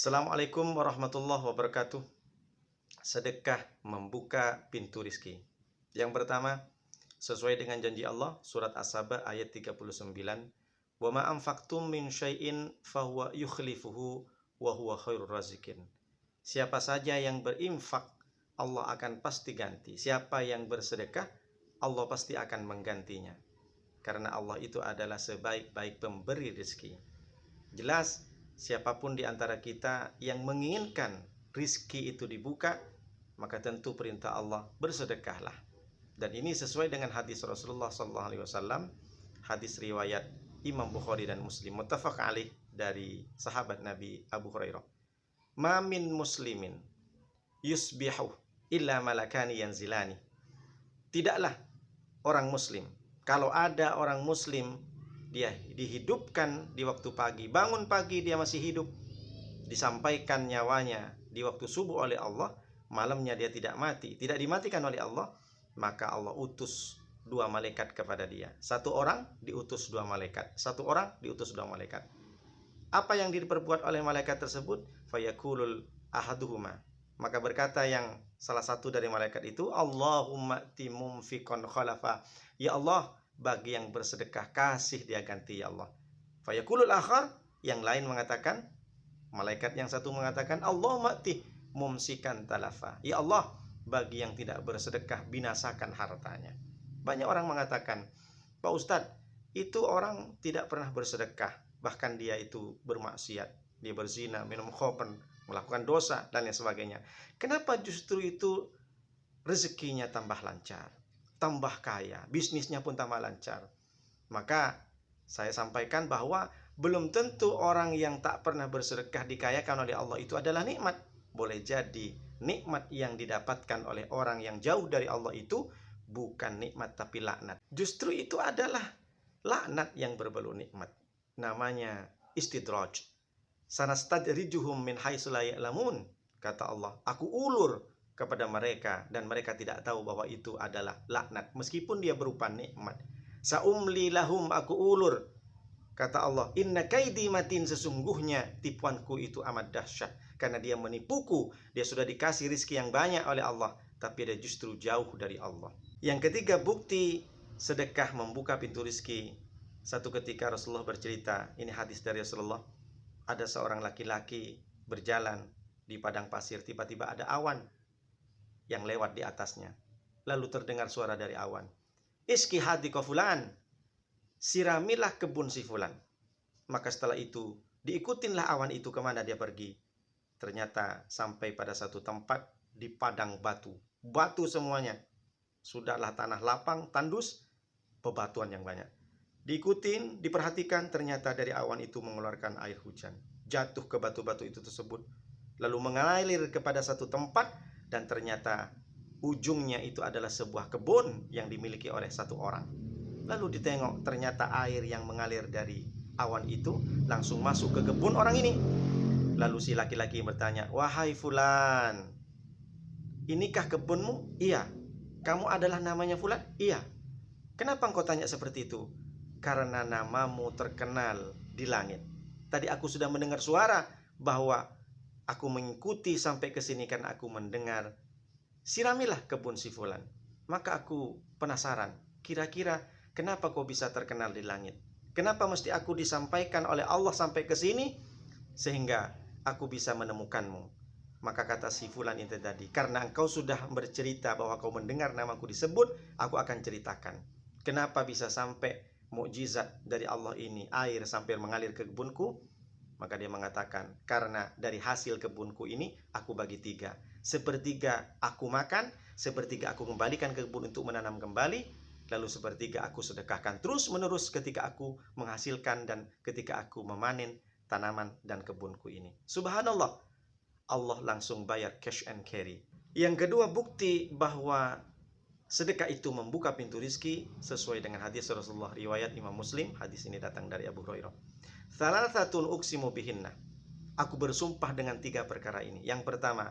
Assalamualaikum warahmatullahi wabarakatuh. Sedekah membuka pintu rizki. Yang pertama, sesuai dengan janji Allah, surat As-Saba ayat 39, "Wa ma anfaqtum min syai'in fahuwa yukhlifuhu wa huwa khairur razikin." Siapa saja yang berinfak, Allah akan pasti ganti. Siapa yang bersedekah, Allah pasti akan menggantinya. Karena Allah itu adalah sebaik-baik pemberi rezeki. Jelas, siapapun di antara kita yang menginginkan rizki itu dibuka, maka tentu perintah Allah, bersedekahlah. Dan ini sesuai dengan hadis Rasulullah SAW, hadis riwayat Imam Bukhari dan Muslim, muttafaq alaih, dari sahabat Nabi Abu Hurairah. Ma min muslimin yusbihu illa malakani yanzilani. Tidaklah orang muslim, kalau ada orang muslim dia dihidupkan di waktu pagi, bangun pagi dia masih hidup, disampaikan nyawanya di waktu subuh oleh Allah, malamnya dia tidak mati, tidak dimatikan oleh Allah, maka Allah utus dua malaikat kepada dia. Satu orang diutus dua malaikat, satu orang diutus dua malaikat. Apa yang diperbuat oleh malaikat tersebut? Fayakulul ahaduhuma, maka berkata yang salah satu dari malaikat itu, Allahumma timumfikon khalafa, ya Allah, bagi yang bersedekah kasih dia ganti, ya Allah. Fayakulul akhar, yang lain mengatakan, malaikat yang satu mengatakan, Allahumma timumsikan talafa, ya Allah, bagi yang tidak bersedekah binasakan hartanya. Banyak orang mengatakan, Pak Ustadz, itu orang tidak pernah bersedekah, bahkan dia itu bermaksiat, dia berzina, minum khamr, melakukan dosa dan lain sebagainya. Kenapa justru itu rezekinya tambah lancar, tambah kaya, bisnisnya pun tambah lancar? Maka saya sampaikan bahwa belum tentu orang yang tak pernah bersedekah dikayakan oleh Allah itu adalah nikmat. Boleh jadi nikmat yang didapatkan oleh orang yang jauh dari Allah itu bukan nikmat tapi laknat. Justru itu adalah laknat yang berbau nikmat. Namanya istidraj. Sanastadrijuhum min haitsu la ya'lamun, kata Allah, aku ulur kepada mereka dan mereka tidak tahu bahwa itu adalah laknat meskipun dia berupa nikmat. Saumli lahum, aku ulur, kata Allah, inna kaidi matin, sesungguhnya tipuanku itu amat dahsyat. Karena dia menipuku, dia sudah dikasih rizki yang banyak oleh Allah, tapi dia justru jauh dari Allah. Yang ketiga, bukti sedekah membuka pintu rizki. Satu ketika Rasulullah bercerita, ini hadis dari Rasulullah, ada seorang laki-laki berjalan di padang pasir, tiba-tiba ada awan yang lewat di atasnya. Lalu terdengar suara dari awan, iski hadika fulan, siramilah kebun si fulan. Maka setelah itu diikutinlah awan itu kemana dia pergi. Ternyata sampai pada satu tempat di padang batu, batu semuanya, sudahlah tanah lapang, tandus, bebatuan yang banyak. Diikutin, diperhatikan, ternyata dari awan itu mengeluarkan air hujan, jatuh ke batu-batu itu tersebut, lalu mengalir kepada satu tempat, dan ternyata ujungnya itu adalah sebuah kebun yang dimiliki oleh satu orang. Lalu ditengok, ternyata air yang mengalir dari awan itu langsung masuk ke kebun orang ini. Lalu si laki-laki bertanya, wahai fulan, inikah kebunmu? Iya. Kamu adalah namanya fulan? Iya. Kenapa engkau tanya seperti itu? Karena namamu terkenal di langit. Tadi aku sudah mendengar suara bahwa aku mengikuti sampai ke sini karena aku mendengar siramilah kebun si fulan. Maka aku penasaran, kira-kira kenapa kau bisa terkenal di langit? Kenapa mesti aku disampaikan oleh Allah sampai ke sini sehingga aku bisa menemukanmu? Maka kata si fulan itu tadi, karena engkau sudah bercerita bahwa kau mendengar namaku disebut, aku akan ceritakan kenapa bisa sampai mukjizat dari Allah ini, air sampai mengalir ke kebunku. Maka dia mengatakan, karena dari hasil kebunku ini aku bagi tiga. Sepertiga aku makan, sepertiga aku kembalikan ke kebun untuk menanam kembali, lalu sepertiga aku sedekahkan terus menerus ketika aku menghasilkan dan ketika aku memanen tanaman dan kebunku ini. Subhanallah, Allah langsung bayar cash and carry. Yang kedua, bukti bahwa sedekah itu membuka pintu rizki sesuai dengan hadis Rasulullah riwayat Imam Muslim. Hadis ini datang dari Abu Hurairah. Thalathatun uqsimu bihinna, aku bersumpah dengan tiga perkara ini. Yang pertama,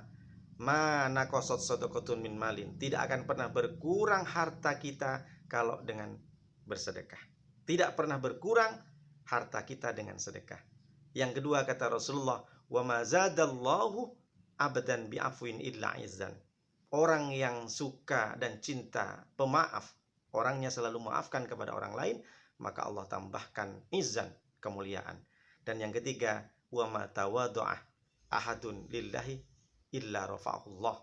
ma naqasat shadaqatun min malin, tidak akan pernah berkurang harta kita kalau dengan bersedekah. Tidak pernah berkurang harta kita dengan sedekah. Yang kedua, kata Rasulullah, Wa ma zadallahu abadan bi'afwin illa izzan. Orang yang suka dan cinta pemaaf, orangnya selalu maafkan kepada orang lain, maka Allah tambahkan izzan, kemuliaan. Dan yang ketiga, wa ma tawaddu'a ahadun lillahi illa rafa'ahullah.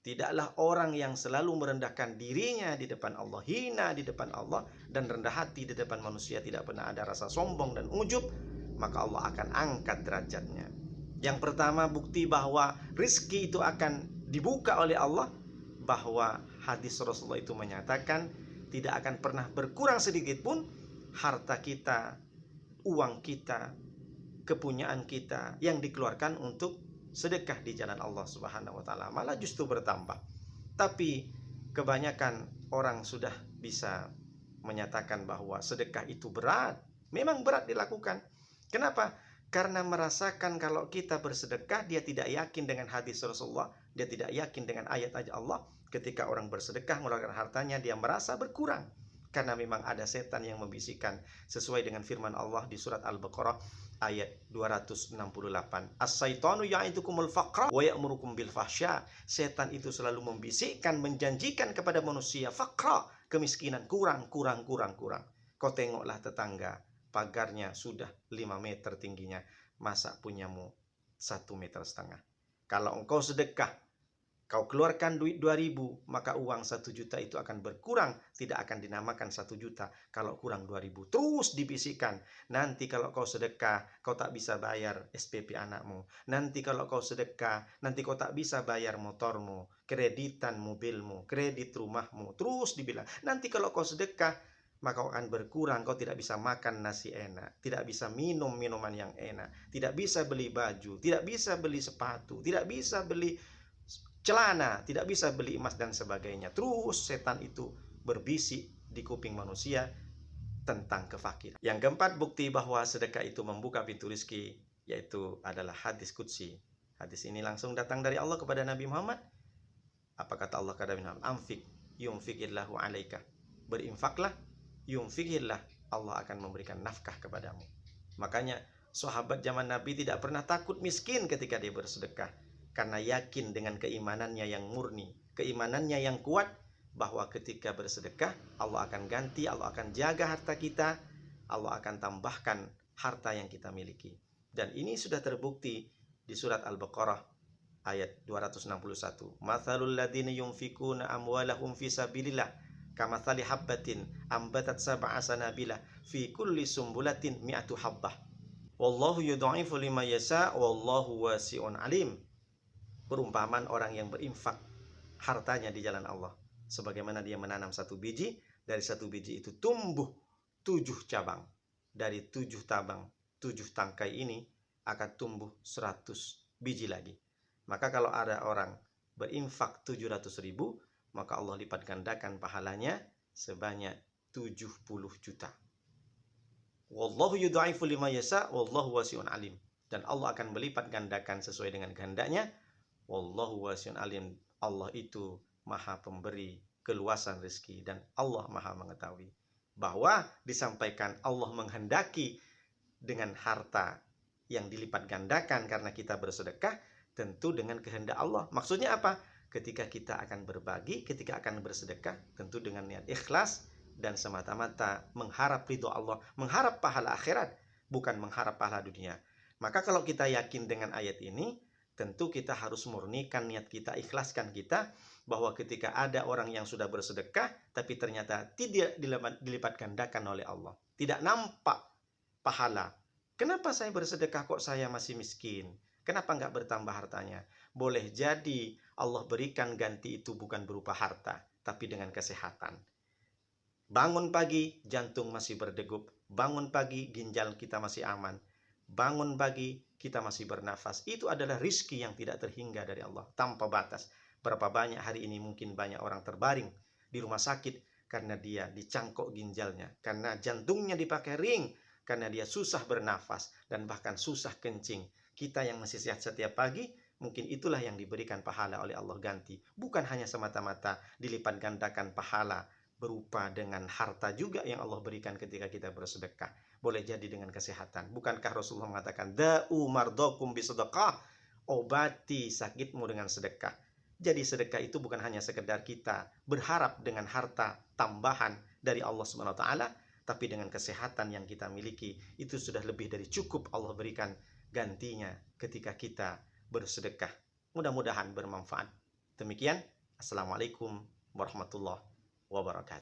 Tidaklah orang yang selalu merendahkan dirinya di depan Allah, hina di depan Allah, dan rendah hati di depan manusia, tidak pernah ada rasa sombong dan ujub, maka Allah akan angkat derajatnya. Yang pertama, bukti bahwa rizki itu akan dibuka oleh Allah, bahwa hadis Rasulullah itu menyatakan tidak akan pernah berkurang sedikit pun harta kita, uang kita, kepunyaan kita yang dikeluarkan untuk sedekah di jalan Allah Subhanahu wa taala, malah justru bertambah. Tapi kebanyakan orang sudah bisa menyatakan bahwa sedekah itu berat. Memang berat dilakukan. Kenapa? Karena merasakan kalau kita bersedekah, dia tidak yakin dengan hadis Rasulullah, dia tidak yakin dengan ayat-ayat Allah. Ketika orang bersedekah mengeluarkan hartanya, dia merasa berkurang. Karena memang ada setan yang membisikkan, sesuai dengan firman Allah di surat Al-Baqarah ayat 268. As-syaitanu ya'idukumul faqra wa ya'murukum bil fahsya. Setan itu selalu membisikkan, menjanjikan kepada manusia faqra, kemiskinan, kurang. Kau tengoklah tetangga, pagarnya sudah 5 meter tingginya, masa punyamu 1,5 meter. Kalau engkau sedekah, kau keluarkan duit 2.000, maka uang 1 juta itu akan berkurang, tidak akan dinamakan 1 juta kalau kurang 2.000. Terus dibisikkan, nanti kalau kau sedekah, kau tak bisa bayar SPP anakmu. Nanti kalau kau sedekah, nanti kau tak bisa bayar motormu, kreditan mobilmu, kredit rumahmu. Terus dibilang, nanti kalau kau sedekah, maka kau akan berkurang, kau tidak bisa makan nasi enak, tidak bisa minum minuman yang enak, tidak bisa beli baju, tidak bisa beli sepatu, tidak bisa beli celana, tidak bisa beli emas dan sebagainya. Terus setan itu berbisik di kuping manusia tentang kefakiran. Yang keempat, bukti bahwa sedekah itu membuka pintu rizki, yaitu adalah hadis qudsi. Hadis ini langsung datang dari Allah kepada Nabi Muhammad. Apa kata Allah kepada Nabi Muhammad? Amfik yumfikillahu alaika. Berinfaklah, yumfikillah, Allah akan memberikan nafkah kepadamu. Makanya sahabat zaman Nabi tidak pernah takut miskin ketika dia bersedekah, karena yakin dengan keimanannya yang murni, keimanannya yang kuat, bahwa ketika bersedekah Allah akan ganti, Allah akan jaga harta kita, Allah akan tambahkan harta yang kita miliki. Dan ini sudah terbukti di surat Al-Baqarah ayat 261. Mathalul ladzina yunfikuna amwalahum fi sabilillah kamathali habbatin ambatat sab'a sanabila fi kulli sumbulatin mi'atu habbah. Wallahu yudha'ifu liman yasha wallahu wasi'un alim. Perumpamaan orang yang berinfak hartanya di jalan Allah, sebagaimana dia menanam 1 biji, dari 1 biji itu tumbuh 7 cabang, dari 7 tabang, 7 tangkai ini akan tumbuh 100 biji lagi. Maka kalau ada orang berinfak 700.000, maka Allah lipat gandakan pahalanya sebanyak 70 juta. Wallahu yudha'ifu liman yasha wallahu wasi'un alim. Dan Allah akan melipat gandakan sesuai dengan kehendaknya. Wallahu wasi'un alim. Allah itu maha pemberi keluasan rezeki, dan Allah maha mengetahui. Bahwa disampaikan Allah menghendaki dengan harta yang dilipat gandakan karena kita bersedekah, tentu dengan kehendak Allah. Maksudnya apa? Ketika kita akan berbagi, ketika akan bersedekah, tentu dengan niat ikhlas dan semata-mata mengharap ridho Allah, mengharap pahala akhirat, bukan mengharap pahala dunia. Maka kalau kita yakin dengan ayat ini, tentu kita harus murnikan niat kita, ikhlaskan kita, bahwa ketika ada orang yang sudah bersedekah tapi ternyata tidak dilipat gandakan oleh Allah, tidak nampak pahala. Kenapa saya bersedekah kok saya masih miskin? Kenapa nggak bertambah hartanya? Boleh jadi Allah berikan ganti itu bukan berupa harta, tapi dengan kesehatan. Bangun pagi, jantung masih berdegup. Bangun pagi, ginjal kita masih aman. Bangun pagi, kita masih bernafas. Itu adalah rizki yang tidak terhingga dari Allah, tanpa batas. Berapa banyak hari ini mungkin banyak orang terbaring di rumah sakit karena dia dicangkok ginjalnya, karena jantungnya dipakai ring, karena dia susah bernafas dan bahkan susah kencing. Kita yang masih sehat setiap pagi, mungkin itulah yang diberikan pahala oleh Allah ganti. Bukan hanya semata-mata dilipat gandakan pahala berupa dengan harta juga yang Allah berikan ketika kita bersedekah. boleh jadi dengan kesehatan. Bukankah Rasulullah mengatakan, da'u mardokum bisedekah, obati sakitmu dengan sedekah. Jadi sedekah itu bukan hanya sekedar kita berharap dengan harta tambahan dari Allah Subhanahu wa taala, tapi dengan kesehatan yang kita miliki itu sudah lebih dari cukup Allah berikan gantinya ketika kita bersedekah. Mudah-mudahan bermanfaat. Demikian, Assalamualaikum warahmatullahi wabarakatuh.